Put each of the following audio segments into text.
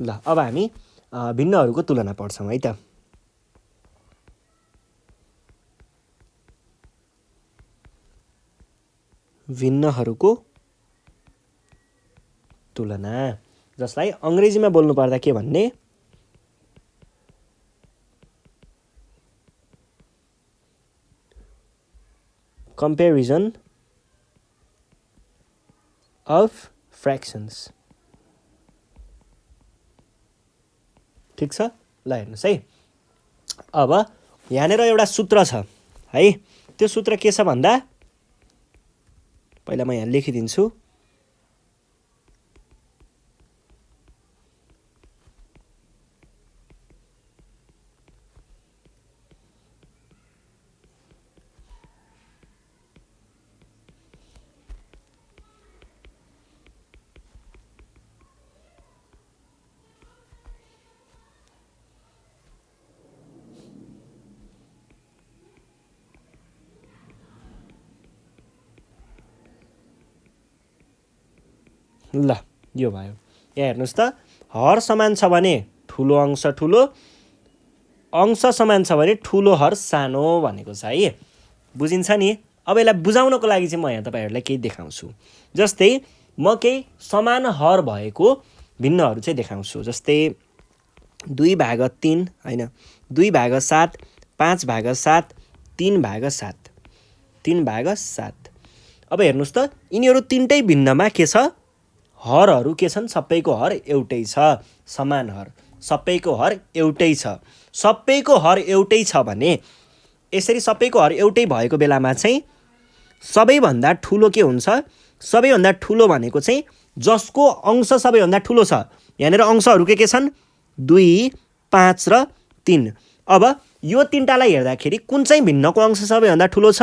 ल अब हामी भिन्नहरूको तुलना पढ्छौँ है त। भिन्नहरूको तुलना, जसलाई अङ्ग्रेजीमा बोल्नु पर्दा के भन्ने, कम्पेरिजन अफ फ्र्याक्सन्स। ठिक छ, ल हेर्नुहोस् है। अब यहाँनिर एउटा सूत्र छ है, त्यो सूत्र के छ भन्दा, पहिला म यहाँ लेखिदिन्छु। ल यो भयो। यहाँ हेर्नुहोस् त, हर समान छ भने ठुलो अंश ठुलो, अंश समान छ भने ठुलो हर सानो भनेको छ है। बुझिन्छ नि। अब यसलाई बुझाउनको लागि चाहिँ म यहाँ तपाईँहरूलाई केही देखाउँछु। जस्तै म केही समान हर भएको भिन्नहरू चाहिँ देखाउँछु। जस्तै 2/3 होइन, 2/7, 5/7, 3/7, 3/7। अब हेर्नुहोस् त, यिनीहरू तिनटै भिन्नमा के छ, हरहरू के छन्, सबैको हर एउटै छ, समान हर, सबैको हर एउटै छ। सबैको हर एउटै छ भने यसरी सबैको हर एउटै भएको बेलामा चाहिँ सबैभन्दा ठुलो के हुन्छ, सबैभन्दा ठुलो भनेको चाहिँ जसको अंश सबैभन्दा ठुलो छ। यहाँनिर अंशहरू के छन्, 2, 5 र 3। अब यो तिनटालाई हेर्दाखेरि कुन चाहिँ भिन्नको अंश सबैभन्दा ठुलो छ,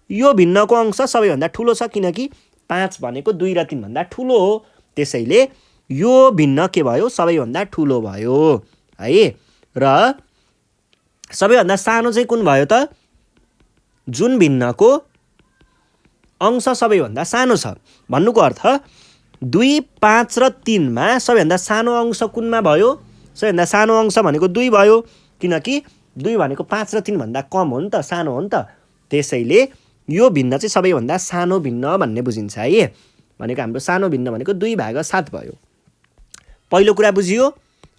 यो भिन्नको अंश सबैभन्दा ठुलो छ, किनकि 5 भनेको 2 र 3 भन्दा ठुलो हो। त्यसैले यो भिन्न के भयो, सबैभन्दा ठुलो भयो है। र सबैभन्दा सानो चाहिँ कुन भयो त, जुन भिन्नको अंश सबैभन्दा सानो छ। भन्नुको अर्थ 2, 5 र 3 मा सबैभन्दा सानो अंश कुनमा भयो, सबैभन्दा सानो अंश भनेको 2 भयो, किनकि 2 भनेको 5 र 3 भन्दा कम हो नि त, सानो हो नि त। त्यसैले यो भिन्न चाहिँ सबैभन्दा सानो भिन्न भन्ने बुझिन्छ है। भनेको हाम्रो सानो भिन्न भनेको 2/7 भयो। पहिलो कुरा बुझियो,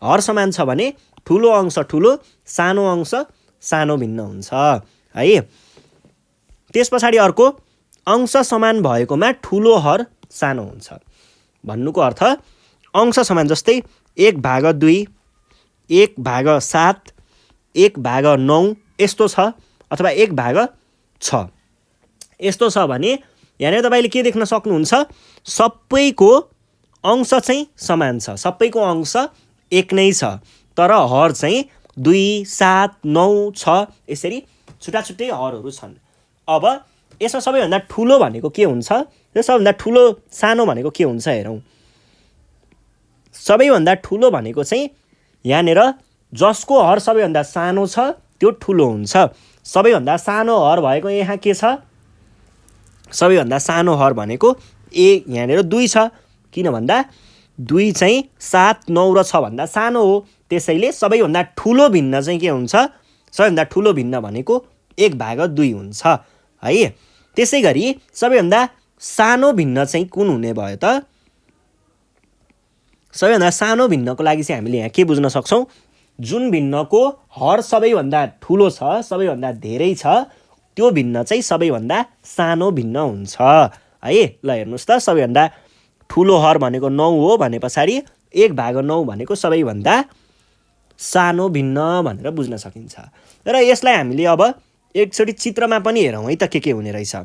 हर समान छ भने ठुलो अंश ठुलो, सानो अंश सानो भिन्न हुन्छ है। त्यस पछाडि अर्को, अंश समान भएकोमा ठुलो हर सानो हुन्छ। भन्नुको अर्थ अंश समान, जस्तै 1/2, 1/7, 1/9 यस्तो छ, अथवा 1/6 यस्तो छ भने यहाँनिर तपाईँले के देख्न सक्नुहुन्छ, सबैको अंश चाहिँ समान छ, सबैको अंश एक नै छ, तर हर चाहिँ 2, 7, 9, 6 यसरी छुट्टा छुट्टै हरहरू छन्। अब यसमा सबैभन्दा ठुलो भनेको के हुन्छ, र सबैभन्दा ठुलो सानो भनेको के हुन्छ हेरौँ। सबैभन्दा ठुलो भनेको चाहिँ यहाँनिर जसको हर सबैभन्दा सानो छ त्यो ठुलो हुन्छ। सबैभन्दा सानो हर भएको यहाँ के छ, सबैभन्दा सानो हर भनेको यहाँनिर 2 छ, किन भन्दा 2 चाहिँ 7, 9 र 6 भन्दा सानो हो। त्यसैले सबैभन्दा ठुलो भिन्न चाहिँ के हुन्छ, सबैभन्दा ठुलो भिन्न भनेको 1/2 हुन्छ है। त्यसै गरी सबैभन्दा सानो भिन्न चाहिँ कुन हुने भयो त, सबैभन्दा सानो भिन्नको लागि चाहिँ हामीले यहाँ के बुझ्न सक्छौँ, जुन भिन्नको हर सबैभन्दा ठुलो छ, सबैभन्दा धेरै छ, त्यो भिन्न चाहिँ सबैभन्दा सानो भिन्न हुन्छ है। ल हेर्नुहोस् त, सबैभन्दा ठुलो हर भनेको 9 हो भने पछाडि 1/9 भनेको सबैभन्दा सानो भिन्न भनेर बुझ्न सकिन्छ। र यसलाई हामीले अब एकचोटि चित्रमा पनि हेरौँ है त के हुने रहेछ।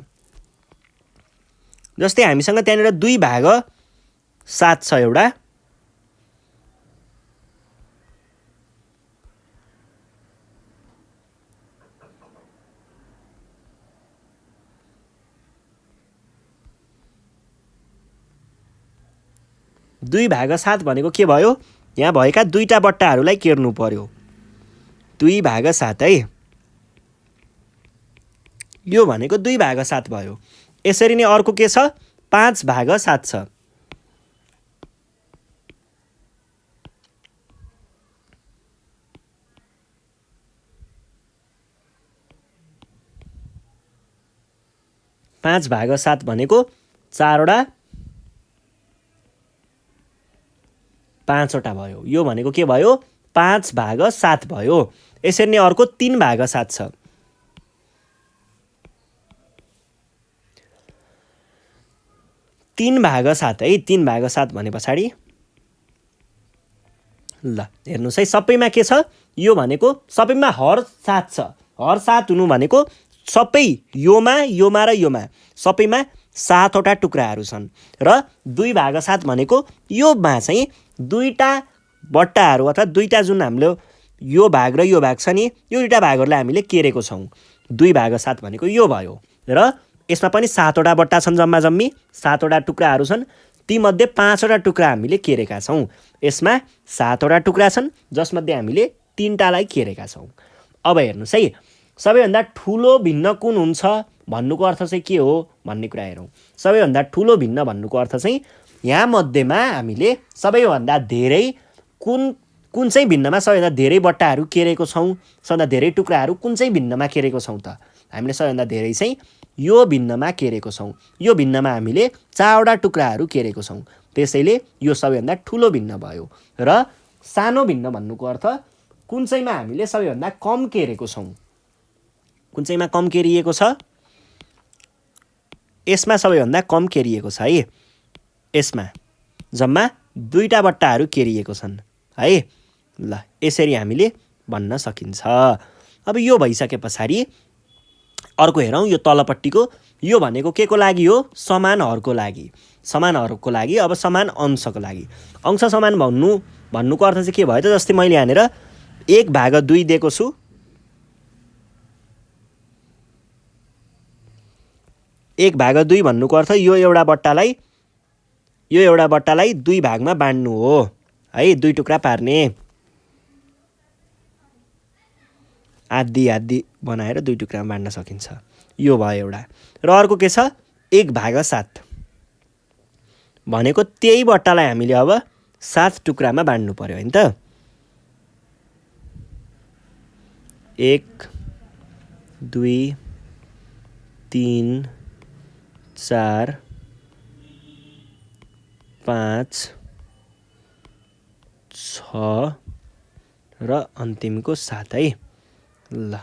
जस्तै हामीसँग त्यहाँनिर 2/7 छ एउटा, दुई भाग 7 भनेको के भयो, यहाँ भएका दुईटा बट्टाहरूलाई केर्नु पर्यो, 2/7 है। यो भनेको 2/7 भयो। यसरी नै अर्को के छ, 5/7 छ। 5/7 भनेको 4वटा 5वटा भयो। यो भनेको के भयो? 5/7 भयो। यसरी नै अर्को 3/7 छ। 3/7 है। 3/7 भने पछाडि ल हेर्नुहोस् है, सबैमा के छ? यो भनेको सबैमा हर 7 छ। हर 7 हुनु भनेको सबै योमा र योमा सबैमा 7वटा टुक्राहरू छन् र 2/7 भनेको योमा चाहिँ 2टा बट्टाहरू अथवा 2टा जुन हाम्रो यो भाग र यो भाग छ नि, यो 2टा भागहरूलाई हामीले केरेको छौँ। 2/7 भनेको यो भयो र यसमा पनि 7वटा बट्टा छन्, जम्मा जम्मी 7वटा टुक्राहरू छन्। तीमध्ये 5वटा टुक्रा हामीले केरेका छौँ। यसमा 7वटा टुक्रा छन् जसमध्ये हामीले 3टालाई केरेका छौँ। अब हेर्नुहोस् है, सबैभन्दा ठुलो भिन्न कुन हुन्छ भन्नुको अर्थ चाहिँ के हो भन्ने कुरा हेरौँ। सबैभन्दा ठुलो भिन्न भन्नुको अर्थ चाहिँ यहाँ मध्येमा हामीले सबैभन्दा धेरै कुन चाहिँ भिन्नमा सबैभन्दा धेरै बट्टाहरू केरेको छौँ, सबैभन्दा धेरै टुक्राहरू कुन चाहिँ भिन्नमा केरेको छौँ त? हामीले सबैभन्दा धेरै चाहिँ यो भिन्नमा केरेको छौँ। यो भिन्नमा हामीले 4वटा टुक्राहरू केरेको छौँ। त्यसैले यो सबैभन्दा ठुलो भिन्न भयो। र सानो भिन्न भन्नुको अर्थ कुन चाहिँमा हामीले सबैभन्दा कम केरेको छौँ। कुन चाहिँमा कम केरिएको छ? यसमा सबैभन्दा कम केरिएको छ है। यसमा जम्मा 2टा बट्टाहरू केरिएको छन् है। ल यसरी हामीले भन्न सकिन्छ। अब यो भइसके पछाडि अर्को हेरौँ। यो तलपट्टिको यो भनेको के को लागि हो? समान हरको लागि। समान हरको लागि। अब समान अंशको लागि। अंश समान भन्नुको अर्थ चाहिँ के भयो त? जस्तै मैले यहाँनिर 1/2 दिएको छु। 1/2 भन्नुको अर्थ यो एउटा बट्टालाई 2 भागमा बाँड्नु हो है। 2 टुक्रा पार्ने। आधी बनाएर 2 टुक्रामा बाँड्न सकिन्छ। यो भयो एउटा। र अर्को के छ? 1/7 भनेको त्यही बट्टालाई हामीले अब 7 टुक्रामा बाँड्नु पर्यो होइन त? 1 2 3 4 5 6 र अन्तिमको 7 है। ल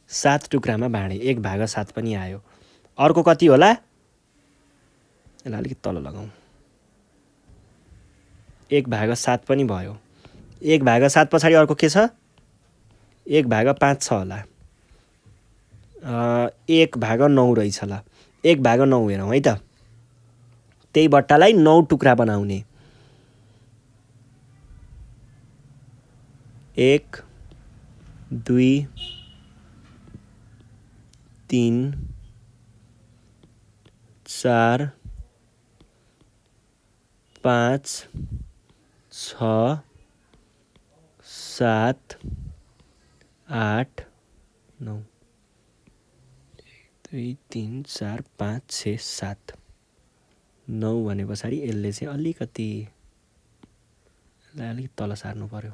7 टुक्रामा बाँडे। 1/7 पनि आयो। अर्को कति होला? यसलाई अलिकति तल लगाउँ। 1/7 पनि भयो। 1/7 पछाडि अर्को के छ? 1/5 छ होला। 1/9 रहेछ। ल 1/9 हेरौँ है त। त्यही बट्टालाई 9 टुक्रा बनाउने। 1 2 3 4 5 6 7 8 9 1 2 3 4 5 6 7 9 भने पछाडि यसले चाहिँ अलिकति तल सार्नु पर्यो।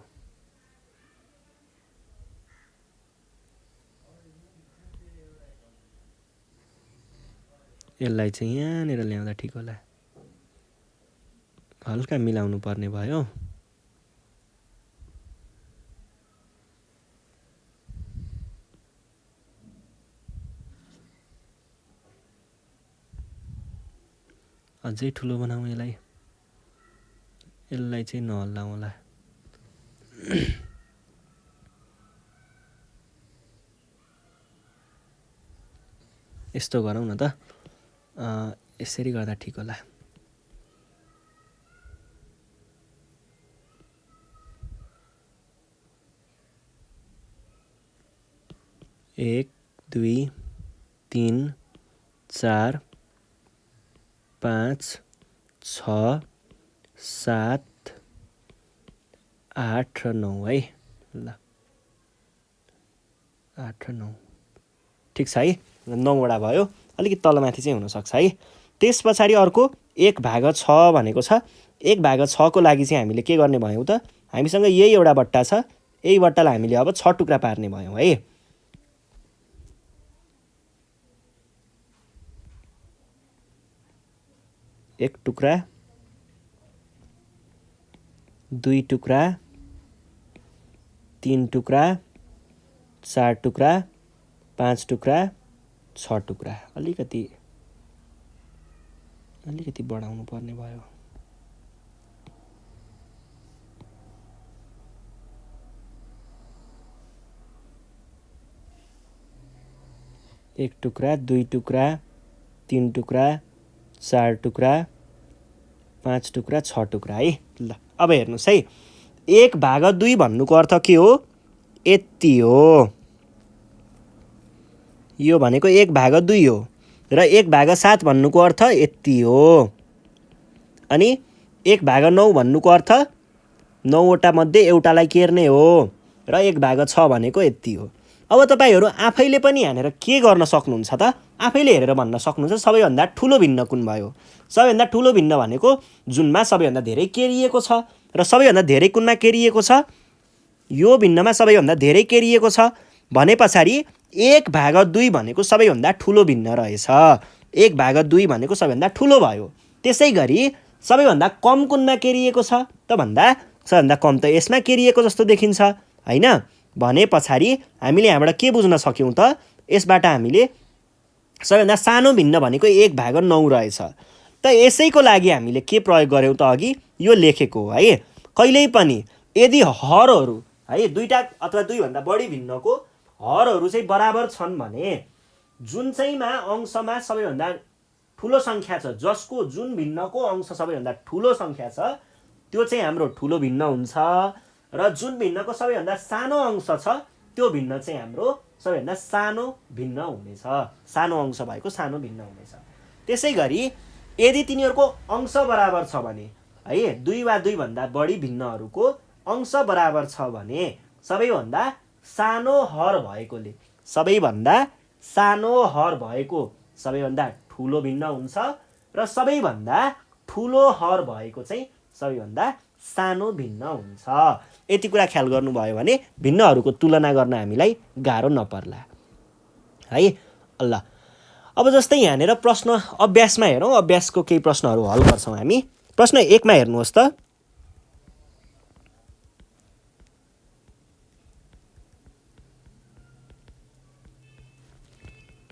यसलाई चाहिँ यहाँनिर ल्याउँदा ठिक होला। हल्का मिलाउनु पर्ने भयो। अझै ठुलो बनाऊ यसलाई। यसलाई चाहिँ नहल्लाउँ होला। यस्तो गरौँ न त। यसरी गर्दा ठिक होला। एक 2 3 4 5 6 7 8 र 9 है। ल 8 र 9 ठिक छ है। 9वटा भयो। अलिकति तलमाथि चाहिँ हुनसक्छ है। त्यस पछाडि अर्को 1/6 भनेको छ। 1/6 को लागि चाहिँ हामीले के गर्ने भयौँ त? हामीसँग यही एउटा बट्टा छ, यही बट्टालाई हामीले अब 6 टुक्रा पार्ने भयौँ है। एक टुक्रा, 2 टुक्रा, 3 टुक्रा, 4 टुक्रा, 5 टुक्रा, 6 टुक्रा। अलिकति बढाउनु पर्ने भयो। एक टुक्रा, 2 टुक्रा, 3 टुक्रा, 4 टुक्रा, 5 टुक्रा, 6 टुक्रा है। ल अब हेर्नुहोस् है, 1/2 भन्नुको अर्थ के हो? यति हो। यो भनेको 1/2 हो र 1/7 भन्नुको अर्थ यति हो। अनि 1/9 भन्नुको अर्थ 9वटा मध्ये एउटालाई केर्ने हो र 1/6 भनेको यति हो। अब तपाईहरू आफैले पनि यहाँनिर के गर्न सक्नुहुन्छ त? आफैले हेरेर भन्न सक्नुहुन्छ सबैभन्दा ठुलो भिन्न कुन भयो। सबैभन्दा ठुलो भिन्न भनेको जुनमा सबैभन्दा धेरै केरिएको छ र सबैभन्दा धेरै कुनमा केरिएको छ? यो भिन्नमा सबैभन्दा धेरै केरिएको छ भने पछाडि 1/2 भनेको सबैभन्दा ठुलो भिन्न रहेछ। 1/2 भनेको सबैभन्दा ठुलो भयो। त्यसै गरी सबैभन्दा कम कुनमा केरिएको छ त भन्दा सबैभन्दा कम त यसमा केरिएको जस्तो देखिन्छ हैन? भने पछाडि हामीले यहाँबाट के बुझ्न सक्यौँ त? यसबाट हामीले सबैभन्दा सानो भिन्न भनेको 1/9 रहेछ। त यसैको लागि हामीले के प्रयोग गर्यौँ त? अघि यो लेखेको हो है। कहिल्यै पनि यदि हरहरू है दुईटा अथवा दुईभन्दा बढी भिन्नको हरहरू चाहिँ बराबर छन् भने जुन चाहिँमा अंशमा सबैभन्दा ठुलो सङ्ख्या छ, जसको जुन भिन्नको अंश सबैभन्दा ठुलो सङ्ख्या छ त्यो चाहिँ हाम्रो ठुलो भिन्न हुन्छ र जुन भिन्नको सबैभन्दा सानो अंश छ त्यो भिन्न चाहिँ हाम्रो सबैभन्दा सानो भिन्न हुनेछ। सानो अंश भएको सानो भिन्न हुनेछ। त्यसै गरी यदि तिनीहरूको अंश बराबर छ भने है 2 वा 2 भन्दा बढी भिन्नहरूको अंश बराबर छ भने सबैभन्दा सानो हर भएकोले सबैभन्दा सानो हर भएको सबैभन्दा ठुलो भिन्न हुन्छ र सबैभन्दा ठुलो हर भएको चाहिँ सबैभन्दा सानो भिन्न हुन्छ। यति कुरा ख्याल गर्नुभयो भने भिन्नहरूको तुलना गर्न हामीलाई गाह्रो नपर्ला है। ल अब जस्तै यहाँनिर प्रश्न अभ्यासमा हेरौँ। अभ्यासको केही प्रश्नहरू हल गर्छौँ हामी। प्रश्न 1 मा हेर्नुहोस् त।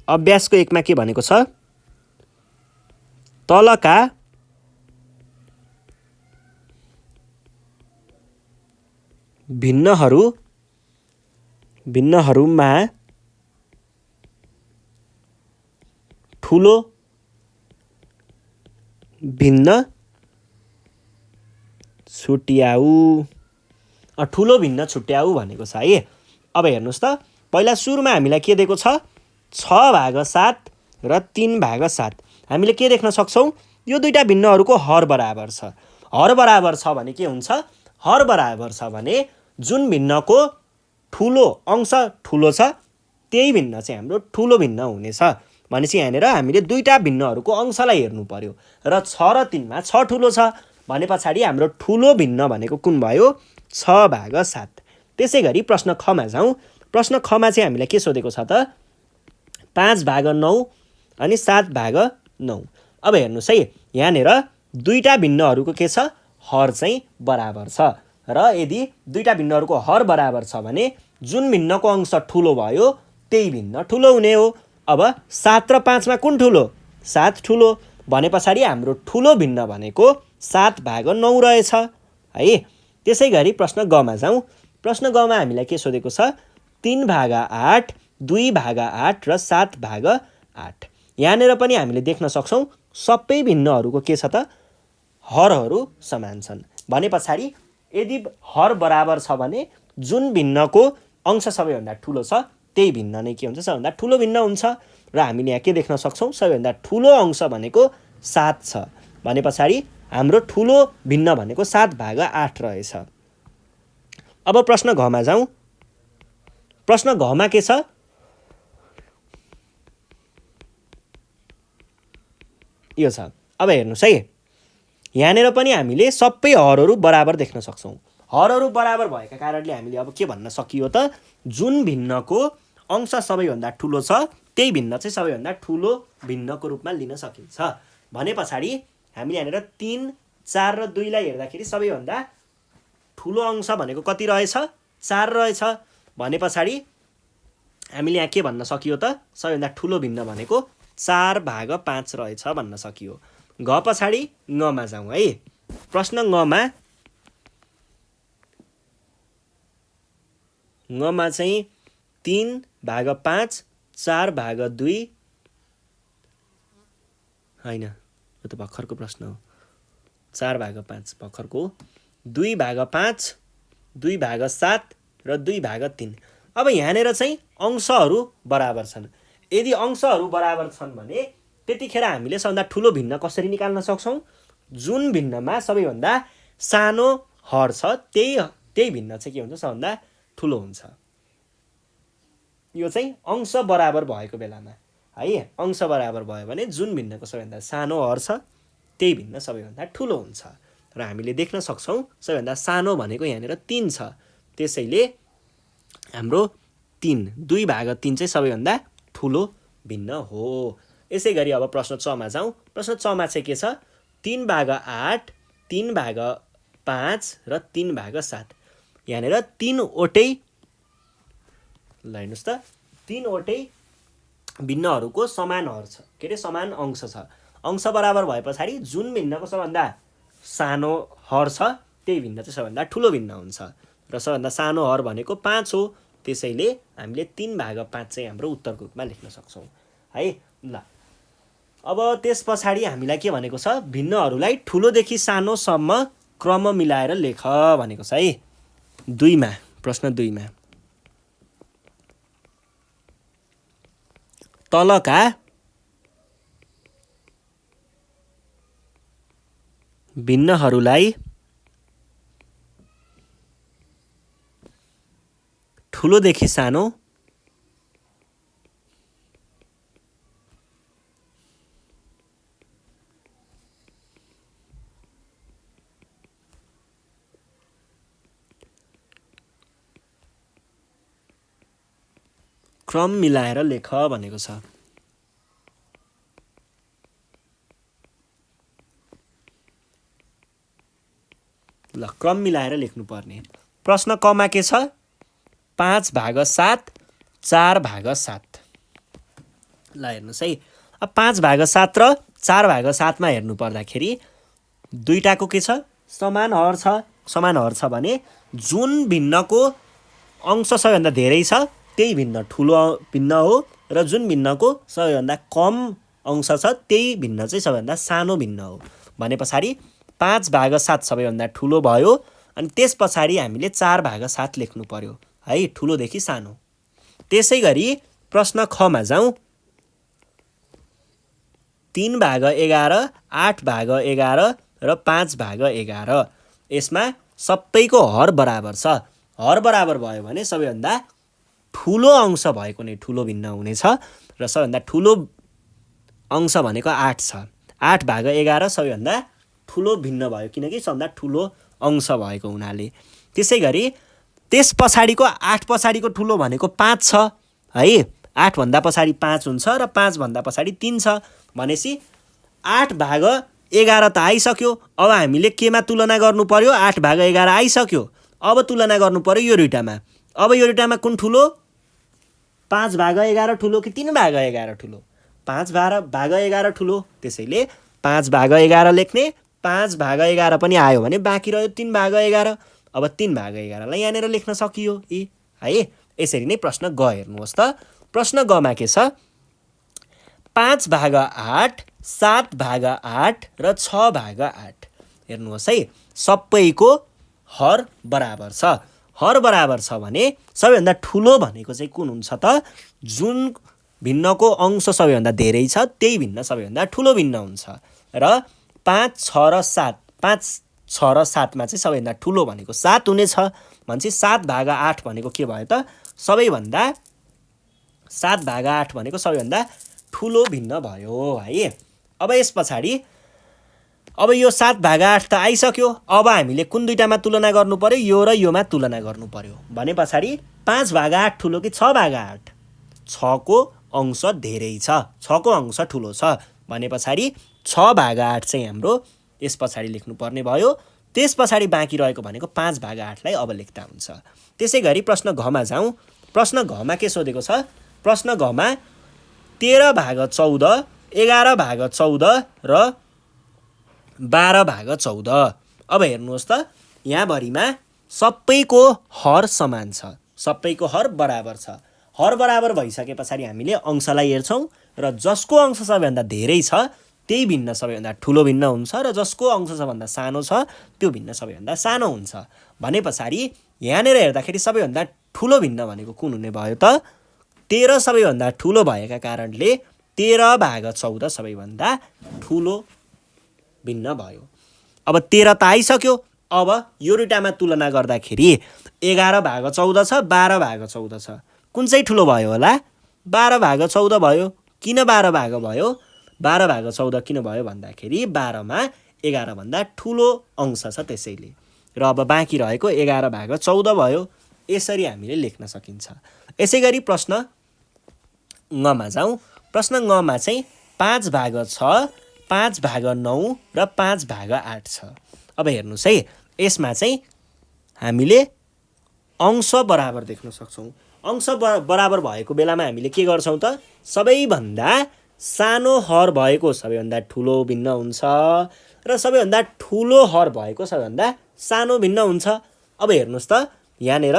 अभ्यासको 1 मा के भनेको छ? तलका भिन्नहरूमा ठुलो भिन्न छुट्याऊ। ठुलो भिन्न छुट्याऊ भनेको छ है। अब हेर्नुहोस् त, पहिला सुरुमा हामीलाई के दिएको छ? 6/7 र 3/7। हामीले के देख्न सक्छौँ? यो दुईटा भिन्नहरूको हर बराबर छ। हर बराबर छ भने के हुन्छ? हर बराबर छ भने जुन भिन्नको ठुलो अंश ठुलो छ त्यही भिन्न चाहिँ हाम्रो ठुलो भिन्न हुनेछ। भनेपछि यहाँनिर हामीले दुईटा भिन्नहरूको अंशलाई हेर्नु पर्यो र 6 र 3 मा 6 ठुलो छ भने पछाडि हाम्रो ठुलो भिन्न भनेको कुन भयो? 6/7। त्यसै गरी प्रश्न ख मा जाउँ। प्रश्न ख मा चाहिँ हामीलाई के सोधेको छ त? 5/9 अनि 7/9। अब हेर्नुहोस् है, यहाँनिर दुईटा भिन्नहरूको के छ? हर चाहिँ बराबर छ र यदि दुईटा भिन्नहरूको हर बराबर छ भने जुन भिन्नको अंश ठुलो भयो त्यही भिन्न ठुलो हुने हो। अब 7 र 5 मा कुन ठुलो? 7 ठुलो भने पछाडि हाम्रो ठुलो भिन्न भनेको 7/9 रहेछ है। त्यसै गरी प्रश्न ग मा जाउँ। प्रश्न ग मा हामीलाई के सोधेको छ? 3/8, 2/8 र 7/8। यहाँनिर पनि हामीले देख्न सक्छौँ सबै भिन्नहरूको के छ त? हरहरू समान छन्। भने पछाडि यदि हर बराबर छ भने जुन भिन्नको अंश सबैभन्दा ठुलो छ त्यही भिन्न नै के हुन्छ? सबैभन्दा ठुलो भिन्न हुन्छ। र हामीले यहाँ के देख्न सक्छौँ? सबैभन्दा ठुलो अंश भनेको 7 छ भने पछाडि हाम्रो ठुलो भिन्न भनेको 7/8 रहेछ। अब प्रश्न घ मा जाउँ। प्रश्न घ मा के छ? यो छ। अब हेर्नुहोस् है, यहाँनिर पनि हामीले सबै हरहरू बराबर देख्न सक्छौँ। हरहरू बराबर भएका कारणले हामीले अब के भन्न सकियो त, जुन भिन्नको अंश सबैभन्दा ठुलो छ त्यही भिन्न चाहिँ सबैभन्दा ठुलो भिन्नको रूपमा लिन सकिन्छ। भने पछाडि हामीले यहाँनिर 3, 4 र 2 लाई हेर्दाखेरि सबैभन्दा ठुलो अंश भनेको कति रहेछ, 4 रहेछ। भने पछाडि हामीले यहाँ के भन्न सकियो त, सबैभन्दा ठुलो भिन्न भनेको 4/5 रहेछ भन्न सकियो। घ पछाडि ङमा जाउँ है। प्रश्न ङमा चाहिँ 3/5, 4/2 होइन, यो त भर्खरको प्रश्न हो। 4/5 भर्खरको, 2/5, 2/7 र 2/3। अब यहाँनिर चाहिँ अंशहरू बराबर छन्। यदि अंशहरू बराबर छन् भने त्यतिखेर हामीले सबभन्दा ठुलो भिन्न कसरी निकाल्न सक्छौँ, जुन भिन्नमा सबैभन्दा सानो हर छ त्यही भिन्न चाहिँ के हुन्छ, सबभन्दा ठुलो हुन्छ। यो चाहिँ अंश बराबर भएको बेलामा है, अंश बराबर भयो भने जुन भिन्नको सबैभन्दा सानो हर छ त्यही भिन्न सबैभन्दा ठुलो हुन्छ। र हामीले देख्न सक्छौँ सबैभन्दा सानो भनेको यहाँनिर 3 छ, त्यसैले हाम्रो 2/3 चाहिँ सबैभन्दा ठुलो भिन्न हो। यसै गरी अब प्रश्न 6 मा जाउँ। प्रश्न 6 मा चाहिँ के छ, 3/8, 3/5 र 3/7। यहाँनिर 3वटै ल हेर्नुहोस् त, 3वटै भिन्नहरूको समान हर छ, के अरे समान अंश छ। अंश बराबर भए पछाडि जुन भिन्नको सबभन्दा सानो हर छ त्यही भिन्न चाहिँ सबभन्दा ठुलो भिन्न हुन्छ। र सबभन्दा सानो हर भनेको 5 हो, त्यसैले हामीले 3/5 चाहिँ हाम्रो उत्तरको रूपमा लेख्न सक्छौँ है। ल अब त्यस पछाडि हामीलाई के भनेको छ, भिन्नहरूलाई ठुलोदेखि सानोसम्म क्रम मिलाएर लेख भनेको छ है। 2 मा, प्रश्न 2 मा तलका भिन्नहरूलाई ठुलोदेखि सानो क्रम मिलाएर लेख भनेको छ। ल क्रम मिलाएर लेख्नुपर्ने। प्रश्न क मा के छ, 5/7, 4/7। ल हेर्नुहोस् है, अब 5/7 र 4/7 मा हेर्नु पर्दाखेरि दुईटाको के छ, समान हर छ। समान हर छ भने जुन भिन्नको अंश सबैभन्दा धेरै छ त्यही भिन्न ठुलो भिन्न हो, र जुन भिन्नको सबैभन्दा कम अंश छ त्यही भिन्न चाहिँ सबैभन्दा सानो भिन्न हो। भने पछाडि 5/7 सबैभन्दा ठुलो भयो, अनि त्यस पछाडि हामीले 4/7 लेख्नु पर्यो है, ठुलोदेखि सानो। त्यसै गरी प्रश्न ख मा जाउँ। 3/11, 8/11 र 5/11। यसमा सबैको हर बराबर छ। हर बराबर भयो भने सबैभन्दा ठुलो अंश भएको नै ठुलो भिन्न हुनेछ, र सबैभन्दा ठुलो अंश भनेको 8 छ। 8/11 सबैभन्दा ठुलो भिन्न भयो, किनकि सबभन्दा ठुलो अंश भएको हुनाले। त्यसै गरी त्यस पछाडिको 8 पछाडिको ठुलो भनेको 5 छ है। 8 भन्दा पछाडि 5 हुन्छ र 5 भन्दा पछाडि 3 छ। भनेपछि 8/11 त आइसक्यो। अब हामीले केमा तुलना गर्नु पर्यो, 8/11 आइसक्यो। अब तुलना गर्नु पर्यो यो दुईटामा। अब यो दुईटामा कुन ठुलो, 5/11 ठुलो कि 3/11 ठुलो? 5/11 ठुलो, त्यसैले 5/11 लेख्ने। 5/11 पनि आयो भने बाँकी रह्यो 3/11। अब 3/11 लाई यहाँनिर लेख्न सकियो है। यसरी नै प्रश्न ग हेर्नुहोस् त। प्रश्न ग मा के छ, 5/8, 7/8 र 6/8। हेर्नुहोस् है, सबैको हर बराबर छ। हर बराबर छ भने सबैभन्दा ठुलो भनेको चाहिँ कुन हुन्छ त, जुन भिन्नको अंश सबैभन्दा धेरै छ त्यही भिन्न सबैभन्दा ठुलो भिन्न हुन्छ। र 5, 6 र 7, 5, 6 र 7 मा चाहिँ सबैभन्दा ठुलो भनेको 7 हुनेछ। भनेपछि 7/8 भनेको के भयो त, सबैभन्दा 7/8 भनेको सबैभन्दा ठुलो भिन्न भयो है। अब यस पछाडि अब यो 7/8 त आइसक्यो। अब हामीले कुन दुईटामा तुलना गर्नु पर्यो? यो र योमा तुलना गर्नु पर्यो। भने पछाडि 5/8 ठुलो कि 6/8? 6को अंश धेरै छ, 6को अंश ठुलो छ भने पछाडि 6/8 चाहिँ हाम्रो यस पछाडि लेख्नुपर्ने भयो। त्यस पछाडि बाँकी रहेको भनेको 5/8लाई अब लेख्दा हुन्छ। त्यसै गरी प्रश्न घमा जाउँ। प्रश्न घमा के सोधेको छ? प्रश्न घमा 13/14, 11/14 र 12/14। अब हेर्नुहोस् त, यहाँभरिमा सबैको हर समान छ, सबैको हर बराबर छ। हर बराबर भइसके पछाडि हामीले अंशलाई हेर्छौँ र जसको अंश सबैभन्दा धेरै छ त्यही भिन्न सबैभन्दा ठुलो भिन्न हुन्छ र जसको अंश सबभन्दा सानो छ त्यो भिन्न सबैभन्दा सानो हुन्छ। भने पछाडि यहाँनिर हेर्दाखेरि सबैभन्दा ठुलो भिन्न भनेको कुन हुने भयो त? 13 सबैभन्दा ठुलो भएका कारणले 13/14 सबैभन्दा ठुलो भिन्न भयो। अब 13 त आइसक्यो। अब यो दुईटामा तुलना गर्दाखेरि 11/14 छ, 12/14 छ। कुन चाहिँ ठुलो भयो होला? 12/14 भयो। किन 12 भयो? 12/14 किन भयो भन्दाखेरि 12मा 11 भन्दा ठुलो अंश छ त्यसैले। र अब बाँकी रहेको 11/14 भयो। यसरी हामीले लेख्न सकिन्छ। यसै गरी प्रश्न ङमा जाउँ। प्रश्न ङमा चाहिँ 5/6, 5/9 र 5/8 छ। अब हेर्नुहोस् है, यसमा चाहिँ हामीले अंश बराबर देख्न सक्छौँ। अंश बराबर भएको बेलामा हामीले के गर्छौँ त? सबैभन्दा सानो हर भएको सबैभन्दा ठुलो भिन्न हुन्छ र सबैभन्दा ठुलो हर भएको सबैभन्दा सानो भिन्न हुन्छ। अब हेर्नुहोस् त, यहाँनिर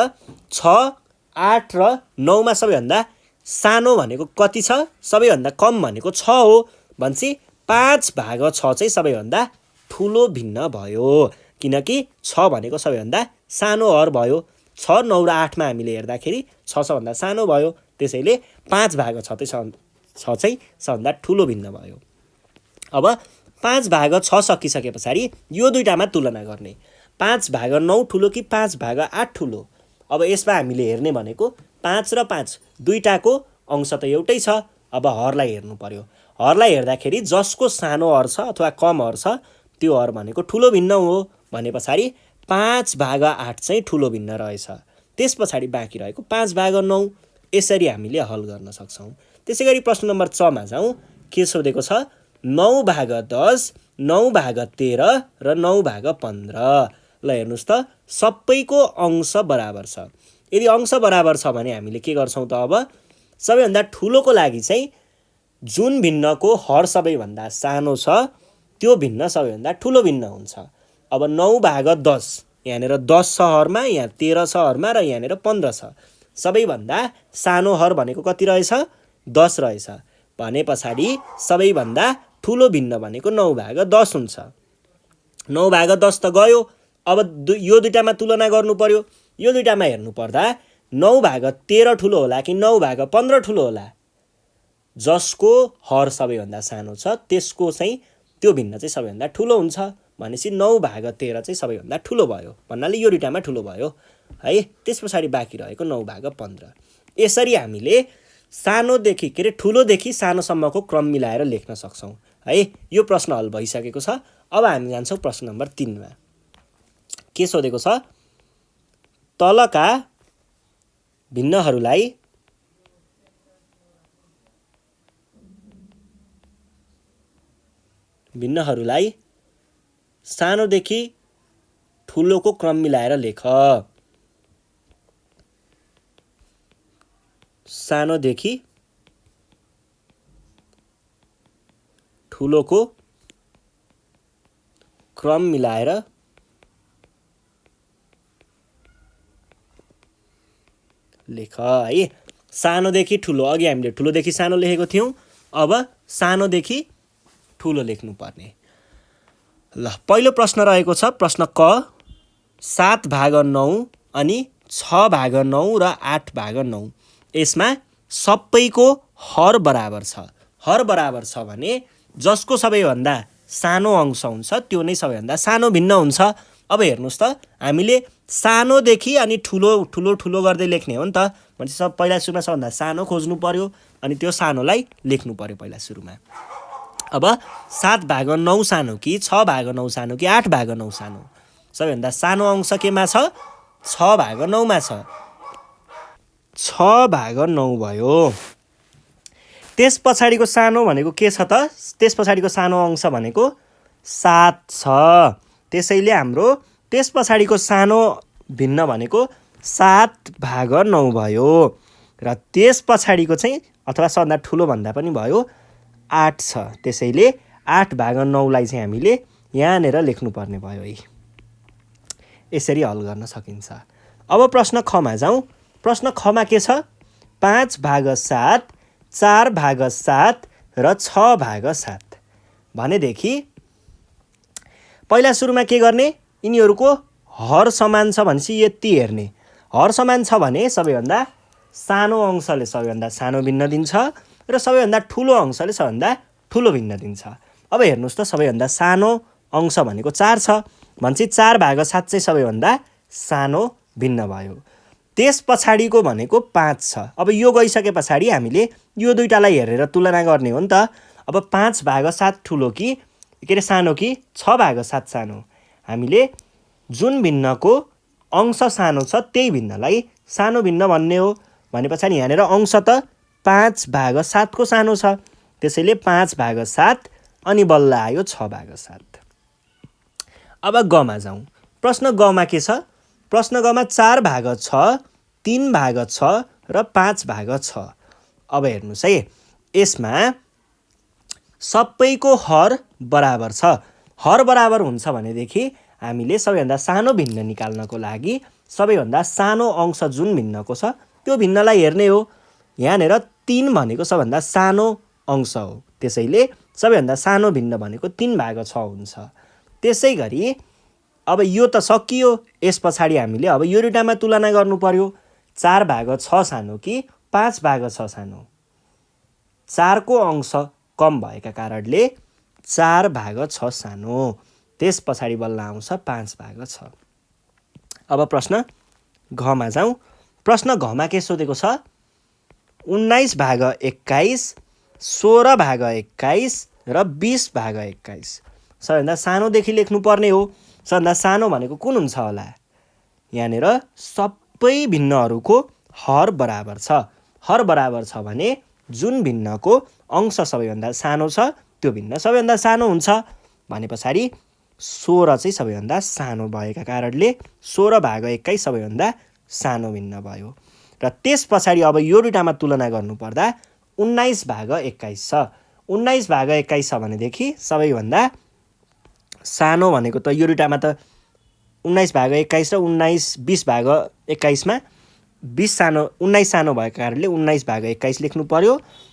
6, 8 र 9मा सबैभन्दा सानो भनेको कति छ? सबैभन्दा कम भनेको 6 हो। भनेपछि 5/6 चाहिँ सबैभन्दा ठुलो भिन्न भयो, किनकि 6 भनेको सबैभन्दा सानो हर भयो। 6, 9 र 8मा हामीले हेर्दाखेरि 6 सबभन्दा सानो भयो। त्यसैले 5/6 चाहिँ सबभन्दा ठुलो भिन्न भयो। अब 5/6 सकिसके पछाडि यो दुईटामा तुलना गर्ने। 5/9 ठुलो कि 5/8 ठुलो? अब यसमा हामीले हेर्ने भनेको 5 र 5 दुईटाको अंश त एउटै छ। अब हरलाई हेर्नु पर्यो। हरलाई हेर्दाखेरि जसको सानो हर छ अथवा कम हर छ त्यो हर भनेको ठुलो भिन्न हो। भने पछाडि 5/8 चाहिँ ठुलो भिन्न रहेछ। त्यस पछाडि बाँकी रहेको 5/9। यसरी हामीले हल गर्न सक्छौँ। त्यसै गरी प्रश्न नम्बर 6 मा जाउँ। के सोधेको छ? 9/10, 9/13 र 9/15। ल हेर्नुहोस् त, सबैको अंश बराबर छ। यदि अंश बराबर छ भने हामीले के गर्छौँ त? अब सबैभन्दा ठुलोको लागि चाहिँ जुन भिन्नको हर सबैभन्दा सानो छ त्यो भिन्न सबैभन्दा ठुलो भिन्न हुन्छ। अब 9/10, यहाँनिर 10 छ हरमा, यहाँ 13 छ हरमा र यहाँनिर 15 छ। सबैभन्दा सानो हर भनेको कति रहेछ? 10 रहेछ। भने पछाडि सबैभन्दा ठुलो भिन्न भनेको 9/10 हुन्छ। 9/10 त गयो। अब यो दुईटामा तुलना गर्नु पर्यो। यो दुईटामा हेर्नु पर्दा 9/13 ठुलो होला कि 9/15 ठुलो होला? जसको हर सबैभन्दा सानो छ त्यसको चाहिँ त्यो भिन्न चाहिँ सबैभन्दा ठुलो हुन्छ। भनेपछि 9/13 चाहिँ सबैभन्दा ठुलो भयो भन्नाले यो दुईटामा ठुलो भयो है। त्यस पछाडि बाँकी रहेको 9/15। यसरी हामीले सानोदेखि ठुलोदेखि सानोसम्मको क्रम मिलाएर लेख्न सक्छौँ है। यो प्रश्न हल भइसकेको छ। अब हामी जान्छौँ प्रश्न नम्बर 3 मा। के सोधेको छ? तलका भिन्नहरूलाई सानोदेखि ठुलोको क्रम मिलाएर लेख। सानोदेखि ठुलोको क्रम मिलाएर लेख है। सानोदेखि ठुलो, अघि हामीले ठुलोदेखि सानो लेखेको थियौँ। अब सानोदेखि ठुलो लेख्नुपर्ने। ल पहिलो प्रश्न रहेको छ प्रश्न क 7/9 अनि 6/9 र 8/9। यसमा सबैको हर बराबर छ। हर बराबर छ भने जसको सबैभन्दा सानो अंश हुन्छ त्यो नै सबैभन्दा सानो भिन्न हुन्छ। अब हेर्नुहोस् त, हामीले सानोदेखि अनि ठुलो ठुलो ठुलो गर्दै लेख्ने हो नि त। भनेपछि पहिला सुरुमा सबभन्दा सानो खोज्नु पर्यो अनि त्यो सानोलाई लेख्नु पर्यो पहिला सुरुमा। अब 7/9 सानो कि 6/9 सानो कि 8/9 सानो? सबैभन्दा सानो अंश केमा छ? 6/9 मा छ। 6/9 भयो। त्यस पछाडिको सानो भनेको के छ त? त्यस पछाडिको सानो अंश भनेको 7 छ। त्यसैले हाम्रो त्यस पछाडिको सानो भिन्न भनेको 7/9 भयो। र त्यस पछाडिको चाहिँ अथवा सबभन्दा ठुलो भन्दा पनि भयो 8 छ। त्यसैले 8/9 चाहिँ हामीले यहाँनिर लेख्नुपर्ने भयो है। यसरी हल गर्न सकिन्छ। अब प्रश्न खमा जाउँ। प्रश्न खमा के छ? 5/7, 4/7 र 6/7 भनेदेखि पहिला सुरुमा के गर्ने? यिनीहरूको हर समान छ भनेपछि यति हेर्ने। हर समान छ भने सबैभन्दा सानो अंशले सबैभन्दा सानो भिन्न दिन्छ र सबैभन्दा ठुलो अंशले सबैभन्दा ठुलो भिन्न दिन्छ। अब हेर्नुहोस् त, सबैभन्दा सानो अंश भनेको 4 छ भनेपछि 4/7 चाहिँ सबैभन्दा सानो भिन्न भयो। त्यस पछाडिको भनेको 5 छ। अब यो गइसके पछाडि हामीले यो दुईटालाई हेरेर तुलना गर्ने हो नि त। अब 5/7 ठुलो कि के अरे सानो कि 6/7 सानो? हामीले जुन भिन्नको अंश सानो छ त्यही भिन्नलाई सानो भिन्न भन्ने हो। भने पछाडि यहाँनिर अंश त 5/7 को सानो छ। त्यसैले 5/7 अनि बल्ल आयो 6/7। अब गमा जाउँ। प्रश्न गमा के छ? प्रश्न गमा 4/6, 3/6 र 5/6। अब हेर्नुहोस् है, यसमा सबैको हर बराबर छ। हर बराबर हुन्छ भनेदेखि हामीले सबैभन्दा सानो भिन्न निकाल्नको लागि सबैभन्दा सानो अंश जुन भिन्नको छ त्यो भिन्नलाई हेर्ने हो। यहाँनिर 3 भनेको सबभन्दा सानो अंश हो। त्यसैले सबैभन्दा सानो भिन्न भनेको 3/6 हुन्छ। त्यसै गरी अब यो त सकियो। यस पछाडि हामीले अब यो दुईटामा तुलना गर्नु पर्यो। 4/6 सानो कि 5/6 सानो? 4 को अंश कम भएका कारणले 4/6 सानो। त्यस पछाडि बल्ल आउँछ 5/6। अब प्रश्न घमा जाउँ। प्रश्न घमा के सोधेको छ? 19/21, 16/21 र 20/21। सबैभन्दा सानोदेखि लेख्नुपर्ने हो। सबभन्दा सानो भनेको कुन हुन्छ होला? यहाँनिर सबै भिन्नहरूको हर बराबर छ। हर बराबर छ भने जुन भिन्नको अंश सबैभन्दा सानो छ त्यो भिन्न सबैभन्दा सानो हुन्छ। भने पछाडि 16 चाहिँ सबैभन्दा सानो भएका कारणले 16/21 सबैभन्दा सानो भिन्न भयो। र त्यस पछाडि अब यो दुईटामा तुलना गर्नुपर्दा 19/21 छ। 19/21 छ भनेदेखि सबैभन्दा सानो भनेको त यो दुईटामा त 19/21 र 20/21 मा 20 सानो 19 सानो भएको कारणले 19/21 लेख्नु पर्यो।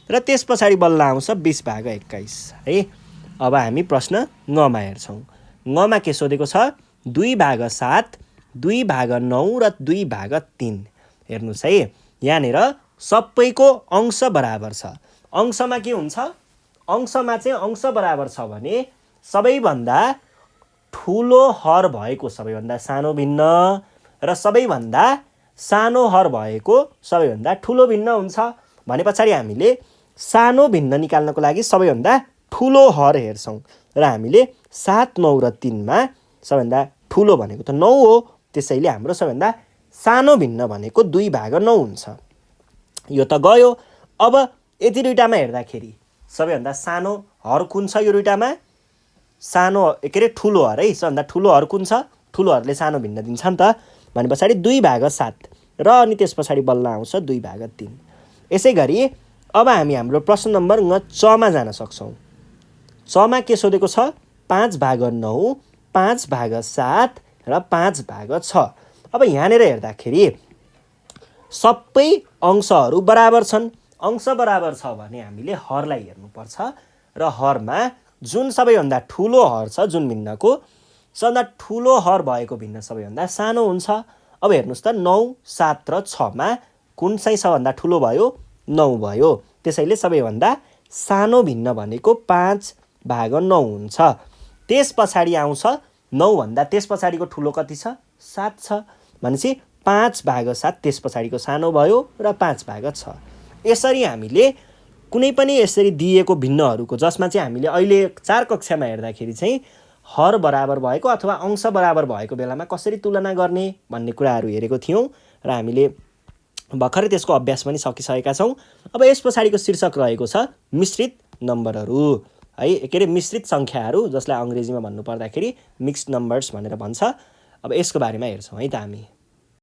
र त्यस पछाडि बल्ल आउँछ 20/21 है। अब हामी प्रश्न ङमा हेर्छौँ। ङमा के सोधेको छ? 2/7, 2/9 र 2/3। हेर्नुहोस् है, यहाँनिर सबैको अंश बराबर छ। अंशमा के हुन्छ? अंशमा चाहिँ अंश बराबर छ भने सबैभन्दा ठुलो हर भएको सबैभन्दा सानो भिन्न र सबैभन्दा सानो हर भएको सबैभन्दा ठुलो भिन्न हुन्छ। भने पछाडि हामीले सानो भिन्न निकाल्नको लागि सबैभन्दा ठुलो हर हेर्छौँ र हामीले 7, 9 र 3 मा सबैभन्दा ठुलो भनेको त 9 हो। त्यसैले हाम्रो सबैभन्दा सानो भिन्न भनेको 2/9 हुन्छ। यो त गयो। अब यति दुईटामा हेर्दाखेरि सबैभन्दा सानो हर कुन छ? यो दुईटामा सानो के अरे ठुलो हर है। सबभन्दा ठुलो हर कुन छ? ठुलो हरले सानो भिन्न दिन्छ नि त। भने पछाडि 2/7 र अनि त्यस पछाडि बल्ल आउँछ 2/3। यसै गरी अब हामी हाम्रो प्रश्न नम्बर च मा जान सक्छौँ। च मा के सोधेको छ? 5/9, 5/7 र 5/6। अब यहाँनिर हेर्दाखेरि सबै अंशहरू बराबर छन्। अंश बराबर छ भने हामीले हरलाई हेर्नुपर्छ र हरमा जुन सबैभन्दा ठुलो हर छ जुन भिन्नको सबभन्दा ठुलो हर भएको भिन्न सबैभन्दा सानो हुन्छ। अब हेर्नुहोस् त 9, 7 र 6 मा कुन चाहिँ सबभन्दा ठुलो भयो? 9 भयो। त्यसैले सबैभन्दा सानो भिन्न भनेको 5/9 हुन्छ। त्यस पछाडि आउँछ 9 भन्दा त्यस पछाडिको ठुलो कति छ? 7 छ। भनेपछि 5/7 त्यस पछाडिको सानो भयो र 5/6। यसरी हामीले कुनै पनि यसरी दिएको भिन्नहरूको जसमा चाहिँ हामीले अहिले 4 कक्षामा हेर्दाखेरि चाहिँ हर बराबर भएको अथवा अंश बराबर भएको बेलामा कसरी तुलना गर्ने भन्ने कुराहरू हेरेको थियौँ र हामीले भर्खरै त्यसको अभ्यास पनि सकिसकेका छौँ। अब यस पछाडिको शीर्षक रहेको छ मिश्रित नम्बरहरू है, के अरे मिश्रित सङ्ख्याहरू, जसलाई अङ्ग्रेजीमा भन्नुपर्दाखेरि मिक्स्ड नम्बर्स भनेर भन्छ। अब यसको बारेमा हेर्छौँ है त हामी।